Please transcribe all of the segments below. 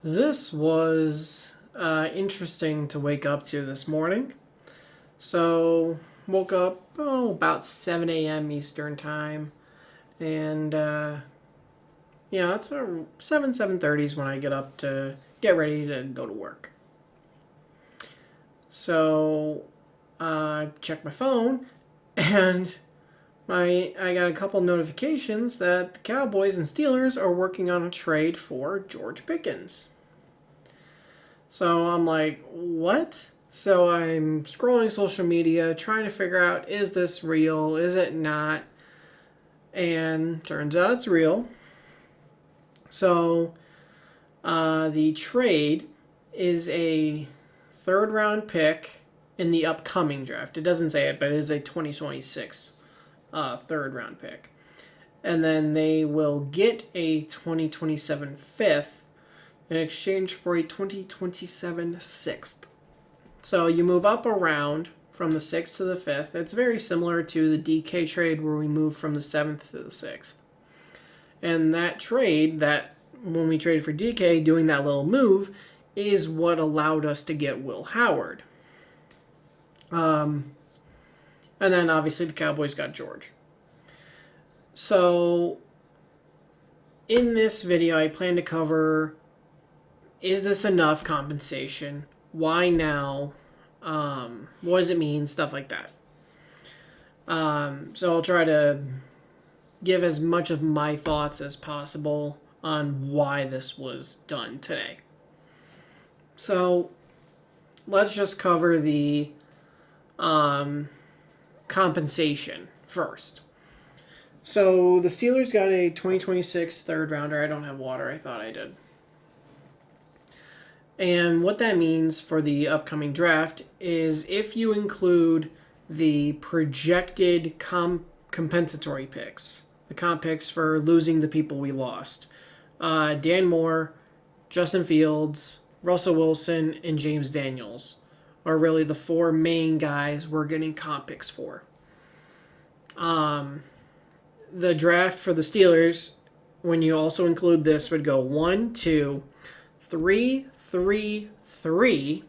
This was interesting to wake up to this morning. So, woke up about 7 a.m. Eastern Time. And, it's 7:30 is when I get up to get ready to go to work. So, I check my phone, and I got a couple notifications that the Cowboys and Steelers are working on a trade for George Pickens. So I'm like, what? So I'm scrolling social media, trying to figure out, is this real? Is it not? And turns out it's real. So the trade is a third round pick in the upcoming draft. It doesn't say it, but it is a 2026 third round pick. And then they will get a 2027 fifth in exchange for a 2027 sixth. So you move up around from the 6th to the 5th. It's very similar to the DK trade where we move from the 7th to the 6th. And that trade, that when we traded for DK, doing that little move, is what allowed us to get Will Howard. And then obviously the Cowboys got George. So in this video, I plan to cover, is this enough compensation? Why now? What does it mean? Stuff like that. So I'll try to give as much of my thoughts as possible on why this was done today. So let's just cover the compensation first. So the Steelers got a 2026 third rounder. I don't have water. I thought I did. And what that means for the upcoming draft is if you include the projected compensatory picks, the comp picks for losing the people we lost, Dan Moore, Justin Fields, Russell Wilson, and James Daniels are really the four main guys we're getting comp picks for. The draft for the Steelers, when you also include this, would go 1, 2, 3, 3, 3,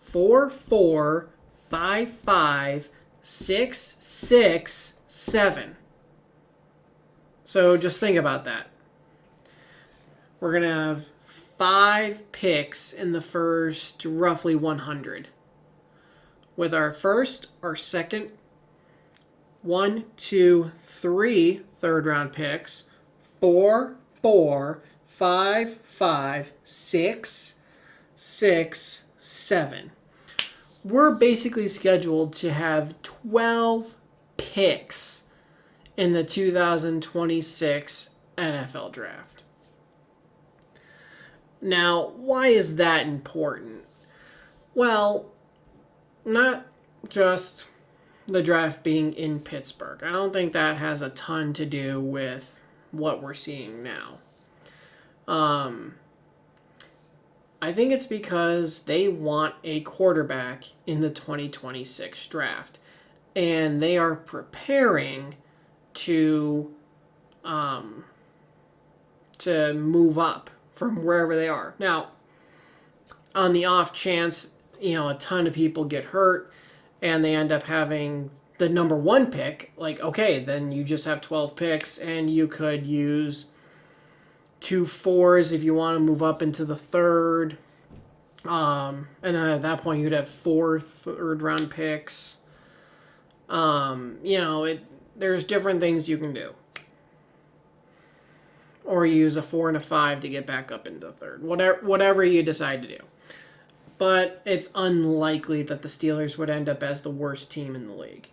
4, 4, 5, 5, 6, 6, 7. So just think about that. We're going to have 5 picks in the first roughly 100. With our first, our second, 1, 2, 3 third round picks, 4, 4, 5, 5, 6, 6, 7. We're basically scheduled to have 12 picks in the 2026 NFL draft. Now, why is that important? Well, not just the draft being in Pittsburgh. I don't think that has a ton to do with what we're seeing now. I think it's because they want a quarterback in the 2026 draft, and they are preparing to move up from wherever they are. Now, on the off chance, a ton of people get hurt and they end up having the number 1 pick, like, okay, then you just have 12 picks and you could use 2 4s if you want to move up into the third. And then at that point, you'd have 4 third-round picks. There's different things you can do. Or you use a 4 and a 5 to get back up into the third. Whatever you decide to do. But it's unlikely that the Steelers would end up as the worst team in the league.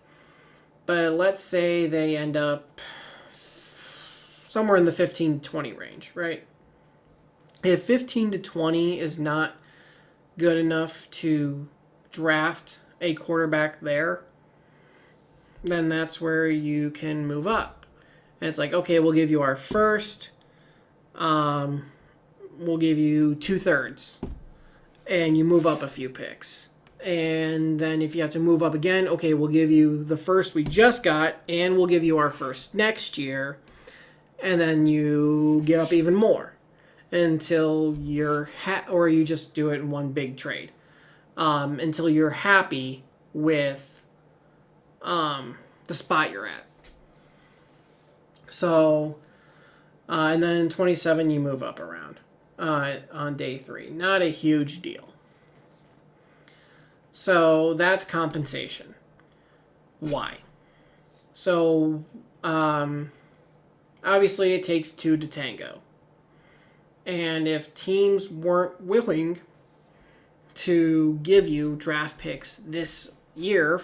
But let's say they end up somewhere in the 15 to 20 range, right? If 15 to 20 is not good enough to draft a quarterback there, then that's where you can move up. And it's like, okay, we'll give you our first, we'll give you 2/3, and you move up a few picks. And then if you have to move up again, okay, we'll give you the first we just got, and we'll give you our first next year. And then you get up even more. until or you just do it in one big trade, until you're happy with the spot you're at. So, and then 27 you move up around on day 3. Not a huge deal. So that's compensation. Why? So, obviously it takes 2 to tango. And if teams weren't willing to give you draft picks this year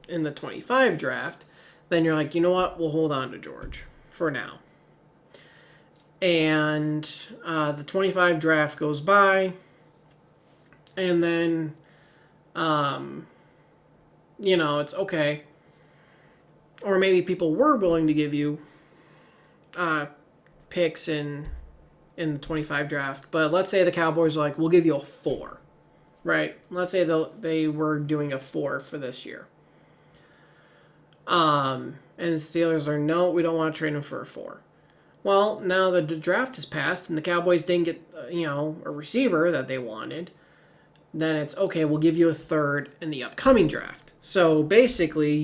in the 25 draft, then you're like, you know what? We'll hold on to George for now. And the 25 draft goes by, and then, it's okay. Or maybe people were willing to give you picks in the 25 draft, but let's say the Cowboys are like, we'll give you a 4, right? Let's say they were doing a 4 for this year. And the Steelers are, no, we don't want to trade him for a 4. Well, now the draft has passed and the Cowboys didn't get, a receiver that they wanted, then it's okay, we'll give you a 3rd in the upcoming draft. So basically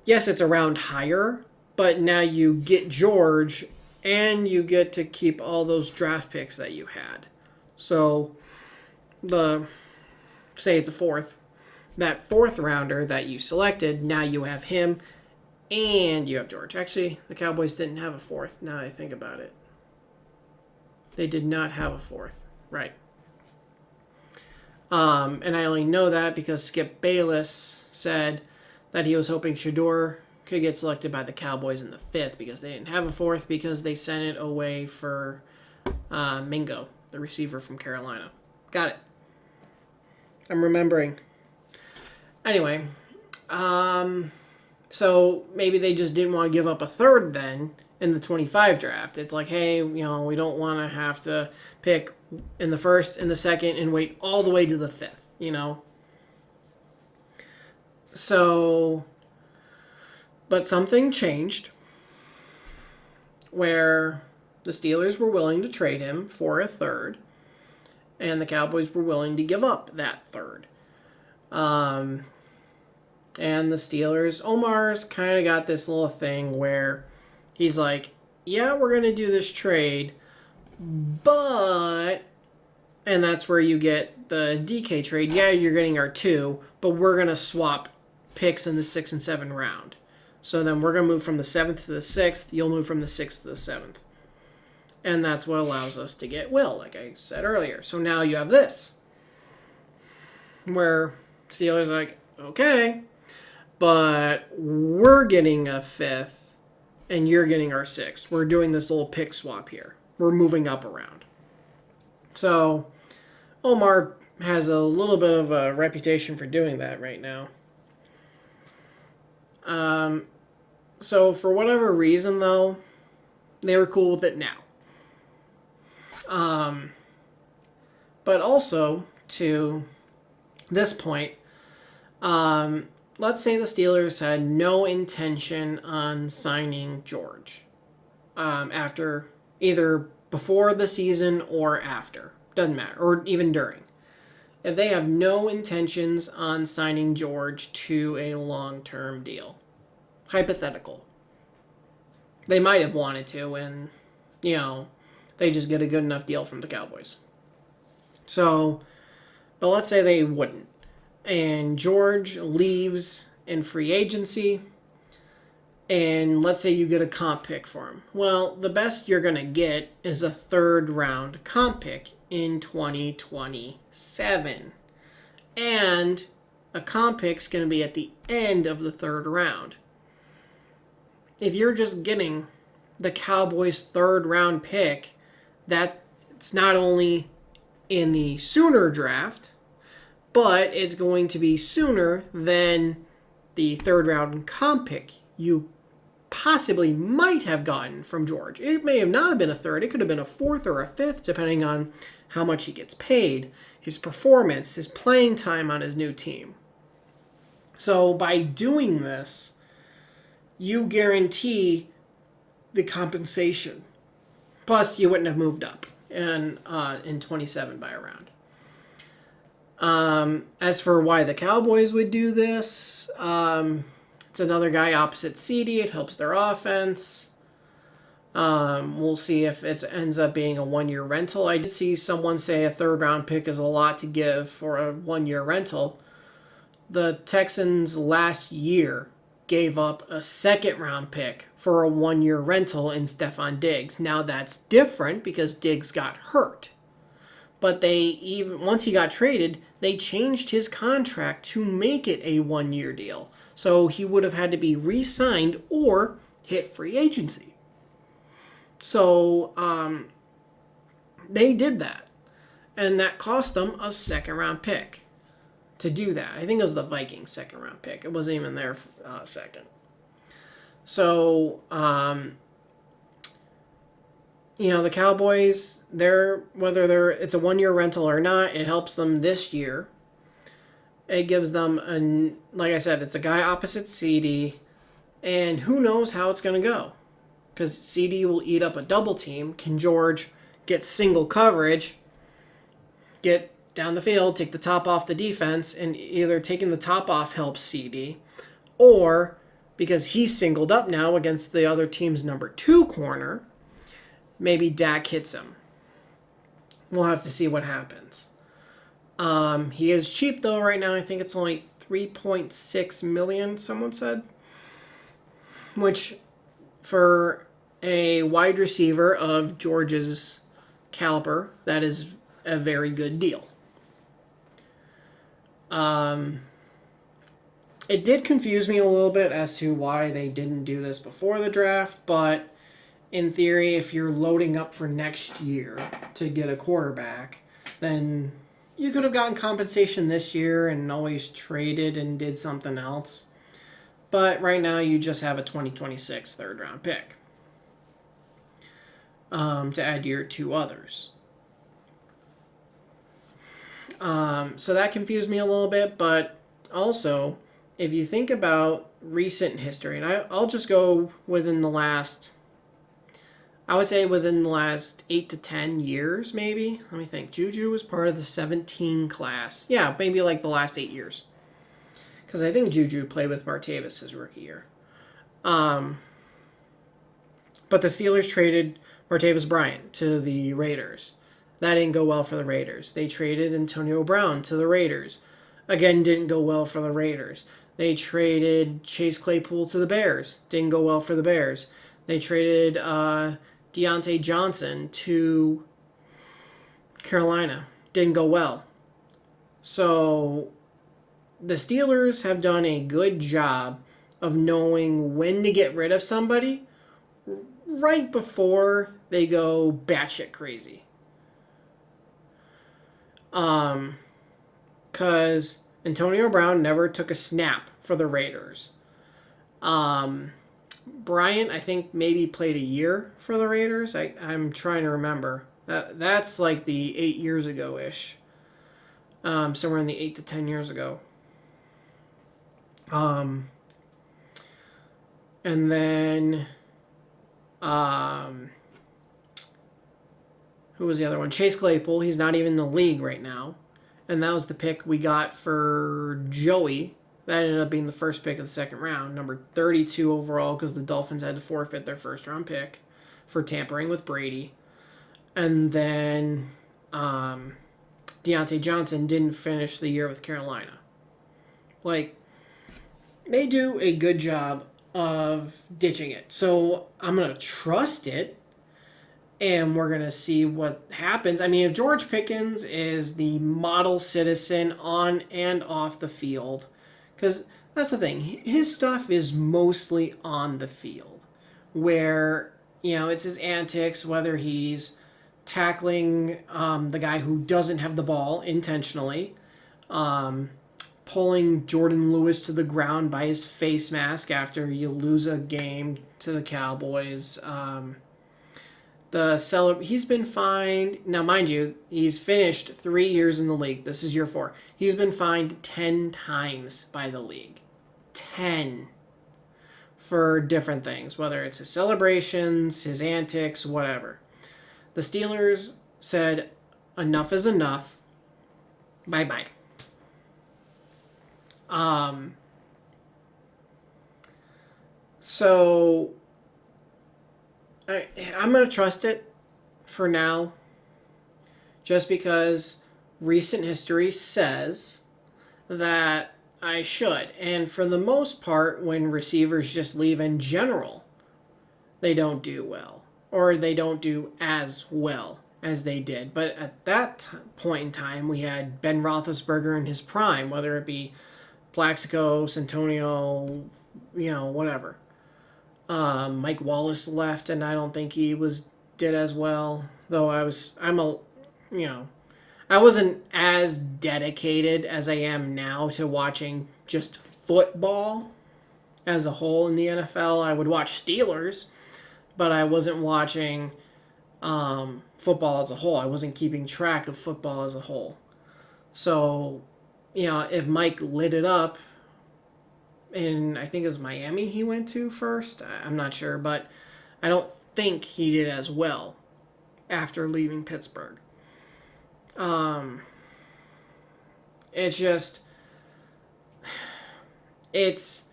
yes, it's a round higher, but now you get George and you get to keep all those draft picks that you had. So say it's a 4th. That 4th rounder that you selected, now you have him and you have George. Actually, the Cowboys didn't have a 4th, now that I think about it. They did not have a 4th. Right. And I only know that because Skip Bayless said that he was hoping Shador could get selected by the Cowboys in the 5th because they didn't have a 4th because they sent it away for Mingo, the receiver from Carolina. Got it. I'm remembering. Anyway, so maybe they just didn't want to give up a 3rd then in the 25 draft. It's like, hey, we don't want to have to pick in the 1st, in the 2nd, and wait all the way to the 5th, So, but something changed where the Steelers were willing to trade him for a 3rd, and the Cowboys were willing to give up that 3rd. And the Steelers, Omar's kind of got this little thing where he's like, yeah, we're going to do this trade, but, and that's where you get the DK trade. Yeah, you're getting our 2, but we're going to swap picks in the 6th and 7th round. So then we're going to move from the 7th to the 6th. You'll move from the 6th to the 7th. And that's what allows us to get Will, like I said earlier. So now you have this, where Steelers are like, okay, but we're getting a 5th, and you're getting our 6th. We're doing this little pick swap here. We're moving up around. So Omar has a little bit of a reputation for doing that right now. So for whatever reason, though, they were cool with it now. But also, to this point, let's say the Steelers had no intention on signing George after either before the season or after. Doesn't matter. Or even during. If they have no intentions on signing George to a long-term deal. Hypothetical. They might have wanted to, and, they just get a good enough deal from the Cowboys. So, but let's say they wouldn't. And George leaves in free agency, and let's say you get a comp pick for him. Well, the best you're going to get is a 3rd round comp pick in 2027. And a comp pick's going to be at the end of the 3rd round. If you're just getting the Cowboys' 3rd round pick, that's not only in the sooner draft, but it's going to be sooner than the 3rd round comp pick you possibly might have gotten from George. It may have not have been a 3rd. It could have been a 4th or a 5th, depending on how much he gets paid, his performance, his playing time on his new team. So by doing this, you guarantee the compensation. Plus, you wouldn't have moved up. in 27 by a round. As for why the Cowboys would do this, it's another guy opposite CD. It helps their offense. We'll see if it ends up being a 1-year rental. I did see someone say a 3rd round pick is a lot to give for a 1-year rental. The Texans last year gave up a 2nd round pick for a 1-year rental in Stephon Diggs. Now that's different because Diggs got hurt. But once he got traded, they changed his contract to make it a 1-year deal. So he would have had to be re-signed or hit free agency. So they did that. And that cost them a 2nd round pick to do that. I think it was the Vikings' 2nd round pick. It wasn't even their 2nd. So, the Cowboys, whether it's a 1-year rental or not, it helps them this year. It gives them, like I said, it's a guy opposite CD, and who knows how it's going to go. Because CD will eat up a double team. Can George get single coverage, get down the field, take the top off the defense, and either taking the top off helps CD, or because he's singled up now against the other team's number 2 corner, maybe Dak hits him. We'll have to see what happens. He is cheap though right now. I think it's only $3.6 million, someone said. Which, for a wide receiver of George's caliber, that is a very good deal. It did confuse me a little bit as to why they didn't do this before the draft, but in theory, if you're loading up for next year to get a quarterback, then you could have gotten compensation this year and always traded and did something else. But right now, you just have a 2026 3rd round pick to add your 2 others. So that confused me a little bit, but also, if you think about recent history, and I'll just go within the last, I would say within the last 8 to 10 years, maybe. Let me think. Juju was part of the 17 class. Yeah, maybe like the last 8 years. Because I think Juju played with Martavis his rookie year. But the Steelers traded Martavis Bryant to the Raiders. That didn't go well for the Raiders. They traded Antonio Brown to the Raiders. Again, didn't go well for the Raiders. They traded Chase Claypool to the Bears. Didn't go well for the Bears. They traded Deontay Johnson to Carolina. Didn't go well. So the Steelers have done a good job of knowing when to get rid of somebody right before they go batshit crazy. Because Antonio Brown never took a snap for the Raiders. Bryant, I think, maybe played a year for the Raiders. I'm trying to remember. That's like the 8 years ago-ish. Somewhere in the 8 to 10 years ago. And then, who was the other one? Chase Claypool. He's not even in the league right now. And that was the pick we got for Joey. That ended up being the first pick of the 2nd round, number 32 overall, because the Dolphins had to forfeit their 1st round pick for tampering with Brady. And then Deontay Johnson didn't finish the year with Carolina. Like, they do a good job of ditching it. So I'm going to trust it. And we're going to see what happens. I mean, if George Pickens is the model citizen on and off the field, because that's the thing, his stuff is mostly on the field, where, it's his antics, whether he's tackling the guy who doesn't have the ball intentionally, pulling Jordan Lewis to the ground by his face mask after you lose a game to the Cowboys, he's been fined. Now, mind you, he's finished 3 years in the league. This is year 4. He's been fined 10 times by the league. 10. For different things, whether it's his celebrations, his antics, whatever. The Steelers said, enough is enough. Bye-bye. So I'm going to trust it for now, just because recent history says that I should. And for the most part, when receivers just leave in general, they don't do well, or they don't do as well as they did. But at that point in time, we had Ben Roethlisberger in his prime, whether it be Plaxico, Santonio, whatever. Mike Wallace left, and I don't think he did as well. Though I wasn't as dedicated as I am now to watching just football as a whole in the NFL. I would watch Steelers, but I wasn't watching football as a whole. I wasn't keeping track of football as a whole. So, if Mike lit it up, and I think it was Miami he went to first, I'm not sure, but I don't think he did as well after leaving Pittsburgh. It's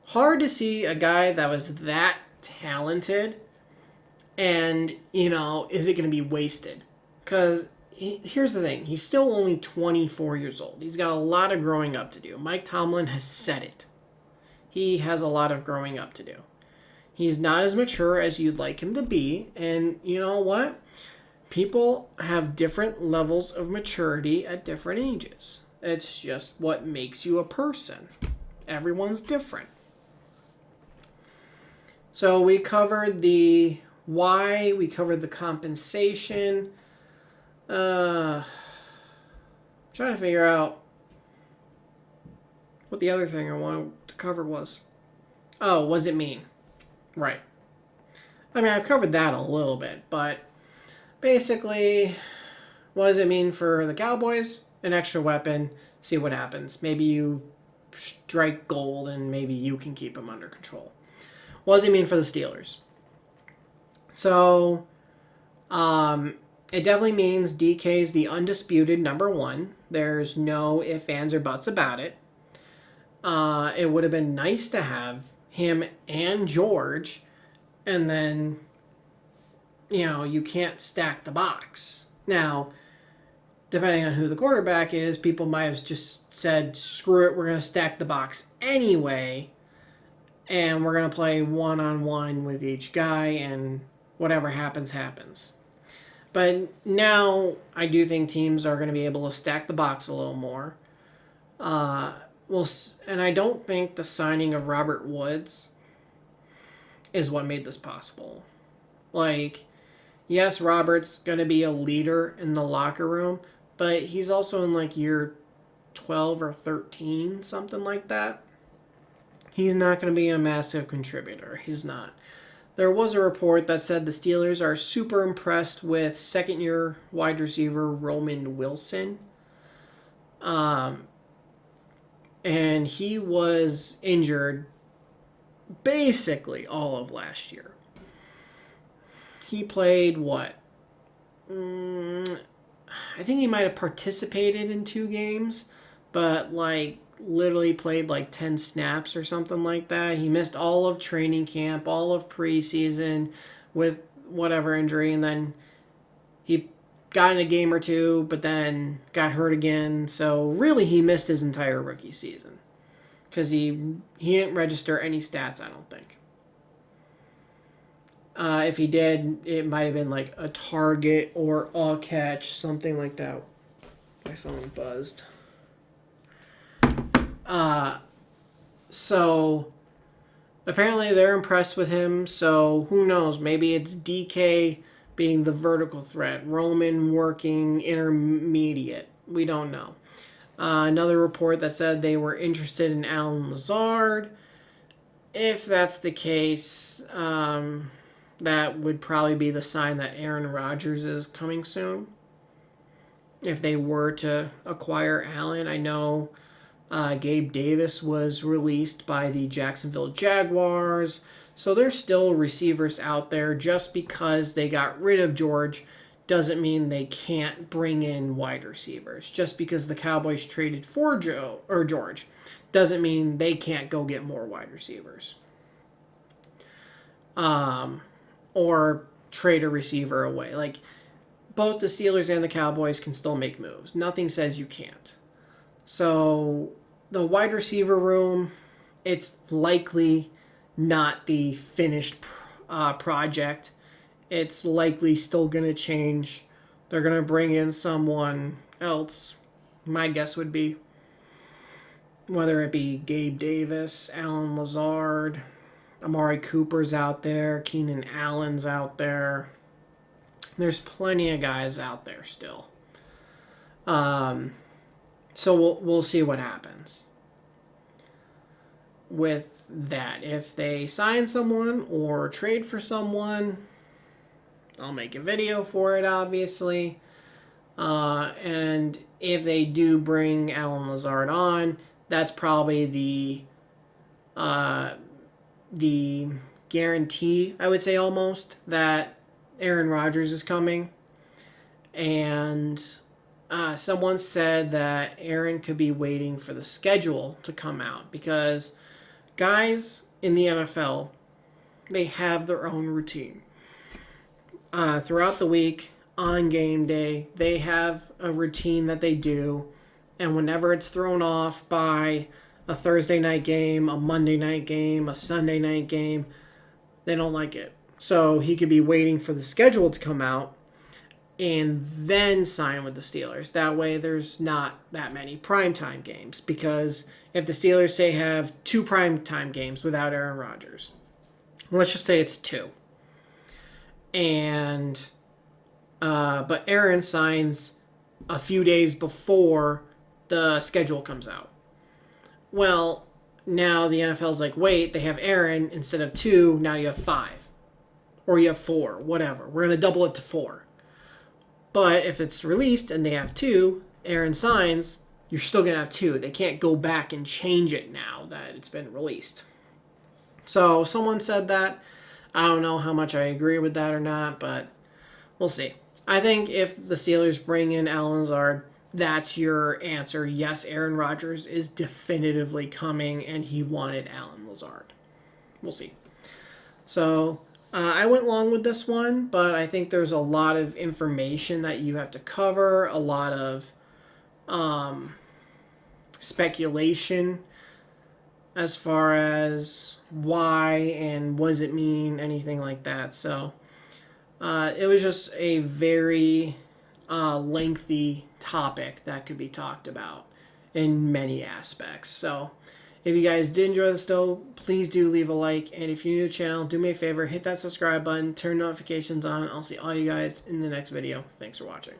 hard to see a guy that was that talented and, is it going to be wasted? Because here's the thing. He's still only 24 years old. He's got a lot of growing up to do. Mike Tomlin has said it. He has a lot of growing up to do. He's not as mature as you'd like him to be. And you know what? People have different levels of maturity at different ages. It's just what makes you a person. Everyone's different. So we covered the why, we covered the compensation. Trying to figure out what the other thing I wanted to cover was. Oh, what does it mean? Right. I mean, I've covered that a little bit, but basically, what does it mean for the Cowboys? An extra weapon, see what happens. Maybe you strike gold and maybe you can keep them under control. What does it mean for the Steelers? So, it definitely means DK's the undisputed number one. There's no ifs, ands, or buts about it. It would have been nice to have him and George, and then, you can't stack the box. Now, depending on who the quarterback is, people might have just said, screw it, we're going to stack the box anyway, and we're going to play one-on-one with each guy, and whatever happens, happens. But now I do think teams are going to be able to stack the box a little more. And I don't think the signing of Robert Woods is what made this possible. Yes, Robert's going to be a leader in the locker room, but he's also in year 12 or 13, something like that. He's not going to be a massive contributor. He's not. There was a report that said the Steelers are super impressed with second-year wide receiver Roman Wilson. And he was injured basically all of last year. He played what? I think he might have participated in 2 games, but literally played 10 snaps or something like that. He missed all of training camp, all of preseason with whatever injury, and then he got in a game or 2, but then got hurt again. So really he missed his entire rookie season because he didn't register any stats, I don't think. If he did, it might have been a target or a catch, something like that. My phone buzzed. So apparently they're impressed with him, so who knows, maybe it's DK being the vertical threat, Roman working intermediate, we don't know. Another report that said they were interested in Allen Lazard. If that's the case, that would probably be the sign that Aaron Rodgers is coming soon. If they were to acquire Allen, I know Gabe Davis was released by the Jacksonville Jaguars. So there's still receivers out there. Just because they got rid of George doesn't mean they can't bring in wide receivers. Just because the Cowboys traded for George doesn't mean they can't go get more wide receivers. Or trade a receiver away. Like, both the Steelers and the Cowboys can still make moves. Nothing says you can't. So the wide receiver room, it's likely not the finished project. It's likely still going to change. They're going to bring in someone else. My guess would be whether it be Gabe Davis, Alan Lazard, Amari Cooper's out there, Keenan Allen's out there. There's plenty of guys out there still. So we'll see what happens with that. If they sign someone or trade for someone, I'll make a video for it, obviously. And if they do bring Alan Lazard on, that's probably the guarantee, I would say, almost, that Aaron Rodgers is coming. And someone said that Aaron could be waiting for the schedule to come out, because guys in the NFL, they have their own routine. Throughout the week, on game day, they have a routine that they do, and whenever it's thrown off by a Thursday night game, a Monday night game, a Sunday night game, they don't like it. So he could be waiting for the schedule to come out and then sign with the Steelers. That way there's not that many primetime games, because if the Steelers, say, have 2 primetime games without Aaron Rodgers, let's just say it's 2, and but Aaron signs a few days before the schedule comes out. Well, now the NFL's like, wait, they have Aaron instead of 2, now you have 5. Or you have 4, whatever. We're going to double it to 4. But if it's released and they have 2, Aaron signs, you're still going to have 2. They can't go back and change it now that it's been released. So someone said that. I don't know how much I agree with that or not, but we'll see. I think if the Steelers bring in Alan Lazard, that's your answer. Yes, Aaron Rodgers is definitively coming, and he wanted Alan Lazard. We'll see. So I went long with this one, but I think there's a lot of information that you have to cover, a lot of speculation as far as why and what does it mean, anything like that. So it was just a very lengthy topic that could be talked about in many aspects. So if you guys did enjoy this though, please do leave a like, and if you're new to the channel, do me a favor, hit that subscribe button, turn notifications on. I'll see all you guys in the next video. Thanks for watching.